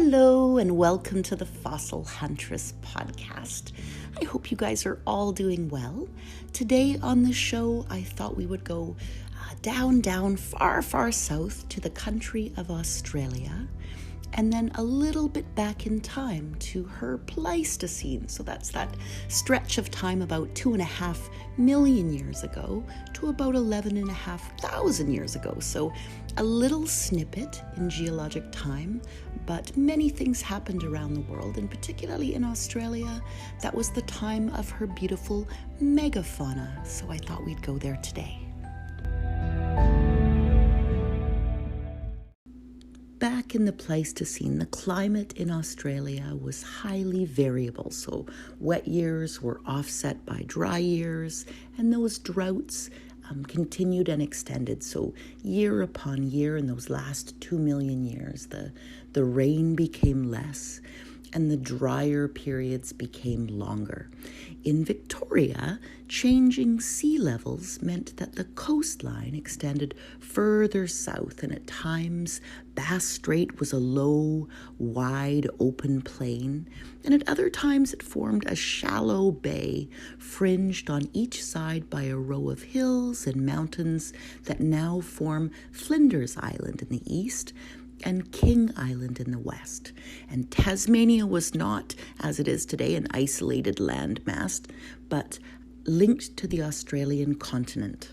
Hello and welcome to the Fossil Huntress podcast. I hope you guys are all doing well. Today on the show, I thought we would go down, far south to the country of Australia, and then a little bit back in time to her Pleistocene. So that's that stretch of time about 2.5 million years ago to about 11,500 years ago. So a little snippet in geologic time, but many things happened around the world, and particularly in Australia. That was the time of her beautiful Megafauna. So I thought we'd go there today. Back in the Pleistocene, the climate in Australia was highly variable. So wet years were offset by dry years, and those droughts continued and extended. So year upon year in those last 2 million years, the rain became less and the drier periods became longer. In Victoria, changing sea levels meant that the coastline extended further south, and at times Bass Strait was a low, wide, open plain, and at other times it formed a shallow bay fringed on each side by a row of hills and mountains that now form Flinders Island in the east and King Island in the west. And Tasmania was not, as it is today, an isolated landmass, but linked to the Australian continent.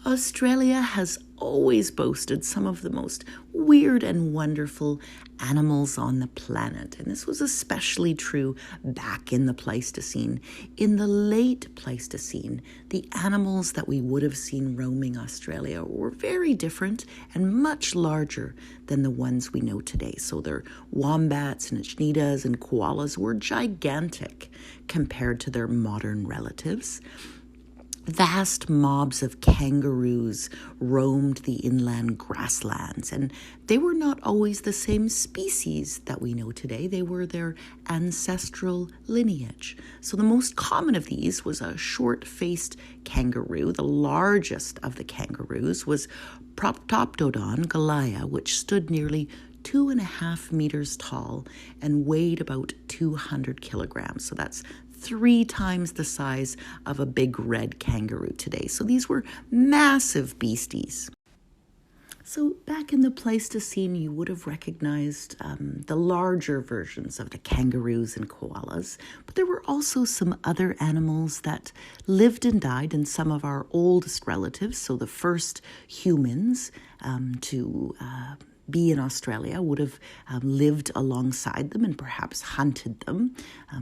Australia has always boasted some of the most weird and wonderful animals on the planet, and this was especially true back in the Pleistocene. In the late Pleistocene, the animals that we would have seen roaming Australia were very different and much larger than the ones we know today. So their wombats and cheetahs and koalas were gigantic compared to their modern relatives. Vast mobs of kangaroos roamed the inland grasslands, and they were not always the same species that we know today. They were their ancestral lineage. So the most common of these was a short-faced kangaroo. The largest of the kangaroos was Proptoptodon galea, which stood nearly 2.5 meters tall and weighed about 200 kilograms. So that's 3 times the size of a big red kangaroo today. So these were massive beasties. So back in the Pleistocene, you would have recognized the larger versions of the kangaroos and koalas, but there were also some other animals that lived and died, and some of our oldest relatives, so the first humans to be in Australia would have lived alongside them and perhaps hunted them,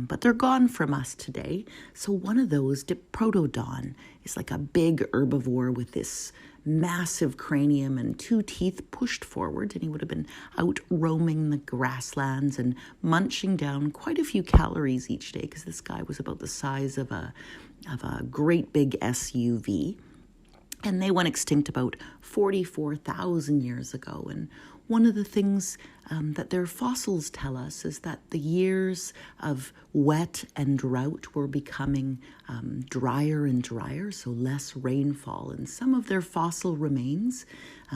but they're gone from us today. So one of those, Diprotodon, is like a big herbivore with this massive cranium and 2 teeth pushed forward, and he would have been out roaming the grasslands and munching down quite a few calories each day, because this guy was about the size of a great big SUV. And they went extinct about 44,000 years ago. And one of the things that their fossils tell us is that the years of wet and drought were becoming drier and drier, so less rainfall. And some of their fossil remains,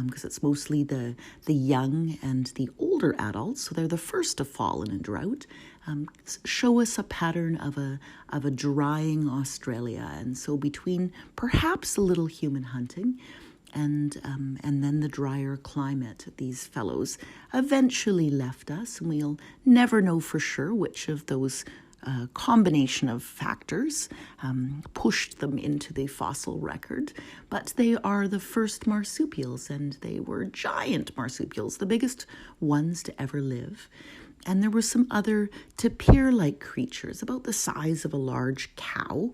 because it's mostly the young and the older adults, so they're the first to fall in a drought, show us a pattern of a drying Australia. And so between perhaps a little human hunting and then the drier climate, these fellows eventually left us, and we'll never know for sure which of those combination of factors pushed them into the fossil record. But they are the first marsupials, and they were giant marsupials, the biggest ones to ever live. And there were some other tapir-like creatures about the size of a large cow,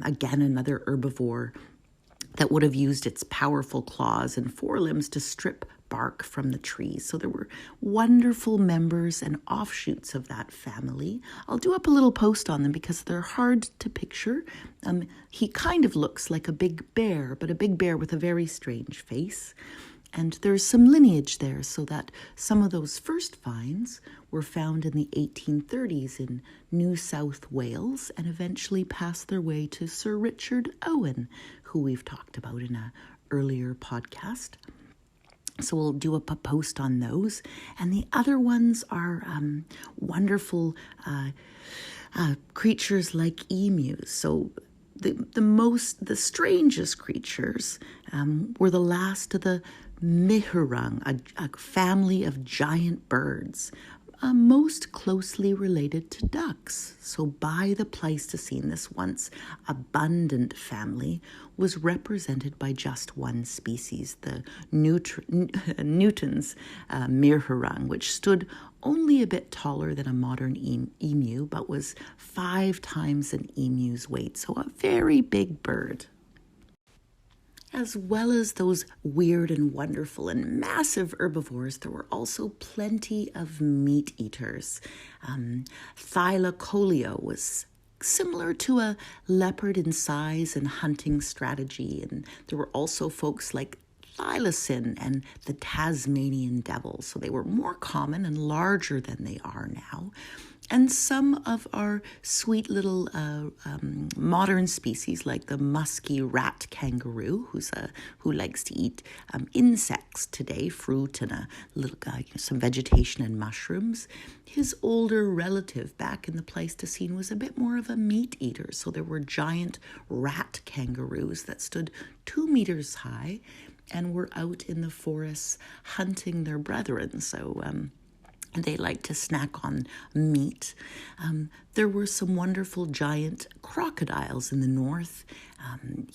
again another herbivore that would have used its powerful claws and forelimbs to strip bark from the trees. So there were wonderful members and offshoots of that family. I'll do up a little post on them because they're hard to picture. He kind of looks like a big bear, but a big bear with a very strange face. And there's some lineage there, so that some of those first finds were found in the 1830s in New South Wales and eventually passed their way to Sir Richard Owen, who we've talked about in an earlier podcast. So we'll do a post on those. And the other ones are wonderful creatures like emus. So the strangest creatures were the last of the Mihurung, a family of giant birds, most closely related to ducks. So by the Pleistocene, this once abundant family was represented by just one species, the Newton's Mihurung, which stood only a bit taller than a modern emu, but was 5 times an emu's weight, so a very big bird. As well as those weird and wonderful and massive herbivores, there were also plenty of meat eaters. Thylacoleo was similar to a leopard in size and hunting strategy, and there were also folks like Thylacine and the Tasmanian devil, so they were more common and larger than they are now. And some of our sweet little modern species, like the musky rat kangaroo, who likes to eat insects today, fruit and a little some vegetation and mushrooms. His older relative back in the Pleistocene was a bit more of a meat eater. So there were giant rat kangaroos that stood 2 meters high and were out in the forests hunting their brethren. So they like to snack on meat. There were some wonderful giant crocodiles in the north,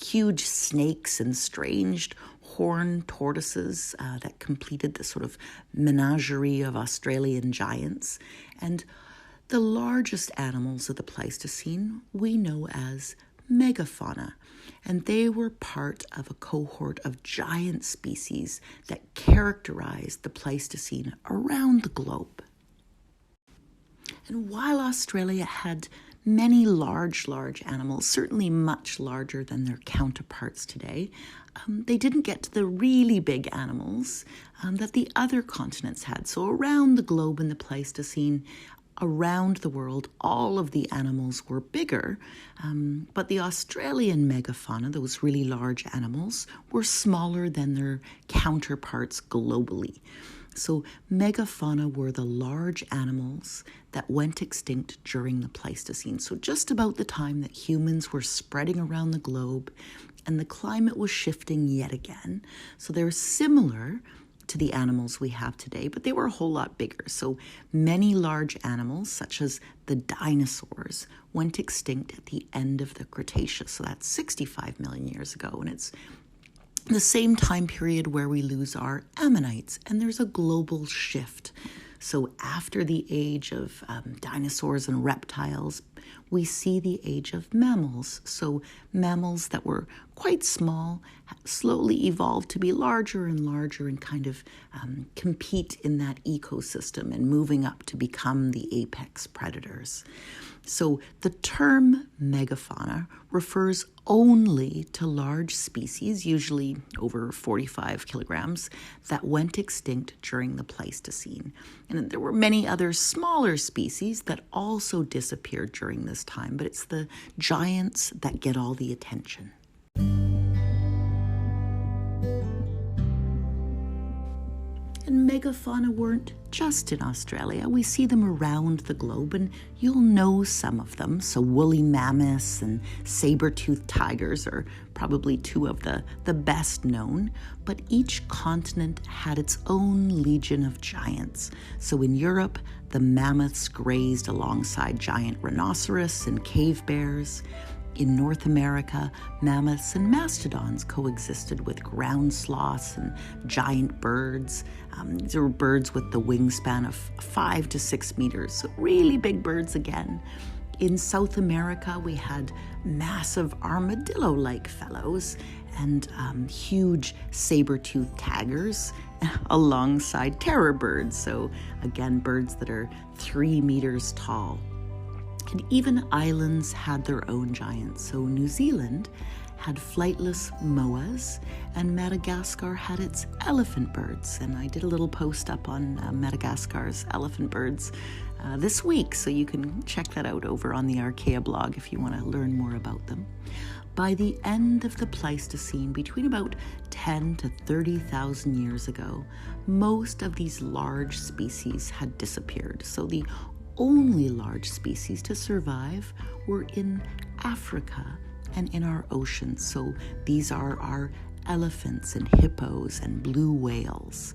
huge snakes and strange horned tortoises that completed the sort of menagerie of Australian giants. And the largest animals of the Pleistocene we know as Megafauna, and they were part of a cohort of giant species that characterized the Pleistocene around the globe. And while Australia had many large animals, certainly much larger than their counterparts today, they didn't get to the really big animals that the other continents had. So around the globe in the Pleistocene, around the world, all of the animals were bigger, but the Australian megafauna, those really large animals, were smaller than their counterparts globally. So megafauna were the large animals that went extinct during the Pleistocene. So just about the time that humans were spreading around the globe and the climate was shifting yet again. So they're similar to the animals we have today, but they were a whole lot bigger. So many large animals, such as the dinosaurs, went extinct at the end of the Cretaceous. So that's 65 million years ago. And it's the same time period where we lose our ammonites, and there's a global shift. So after the age of dinosaurs and reptiles, we see the age of mammals. So mammals that were quite small slowly evolved to be larger and larger and kind of compete in that ecosystem and moving up to become the apex predators. So the term megafauna refers only to large species, usually over 45 kilograms, that went extinct during the Pleistocene. And there were many other smaller species that also disappeared during this time, but it's the giants that get all the attention. And megafauna weren't just in Australia. We see them around the globe, and you'll know some of them. So woolly mammoths and saber-toothed tigers are probably two of the best known, but each continent had its own legion of giants. So in Europe, the mammoths grazed alongside giant rhinoceros and cave bears. In North America, mammoths and mastodons coexisted with ground sloths and giant birds. These were birds with the wingspan of 5 to 6 meters, so really big birds again. In South America, we had massive armadillo-like fellows and huge saber-toothed tigers alongside terror birds, so again, birds that are 3 meters tall. And even islands had their own giants. So New Zealand had flightless moas, and Madagascar had its elephant birds. And I did a little post up on Madagascar's elephant birds this week, so you can check that out over on the Archaea blog if you want to learn more about them. By the end of the Pleistocene, between about 10 to 30,000 years ago, most of these large species had disappeared. So the only large species to survive were in Africa and in our oceans. So these are our elephants and hippos and blue whales.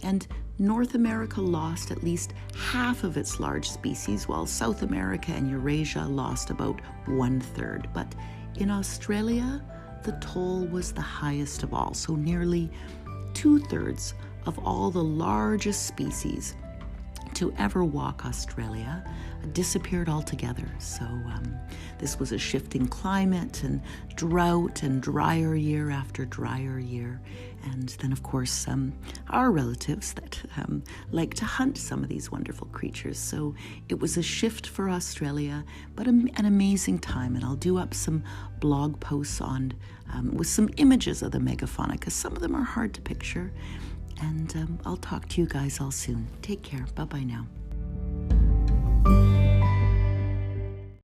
And North America lost at least half of its large species, while South America and Eurasia lost about 1/3. But in Australia, the toll was the highest of all. So nearly 2/3 of all the largest species to ever walk Australia disappeared altogether. So this was a shifting climate and drought and drier year after drier year. And then, of course, our relatives that like to hunt some of these wonderful creatures. So it was a shift for Australia, but an amazing time. And I'll do up some blog posts on with some images of the megafauna, because some of them are hard to picture. And I'll talk to you guys all soon. Take care. Bye-bye now.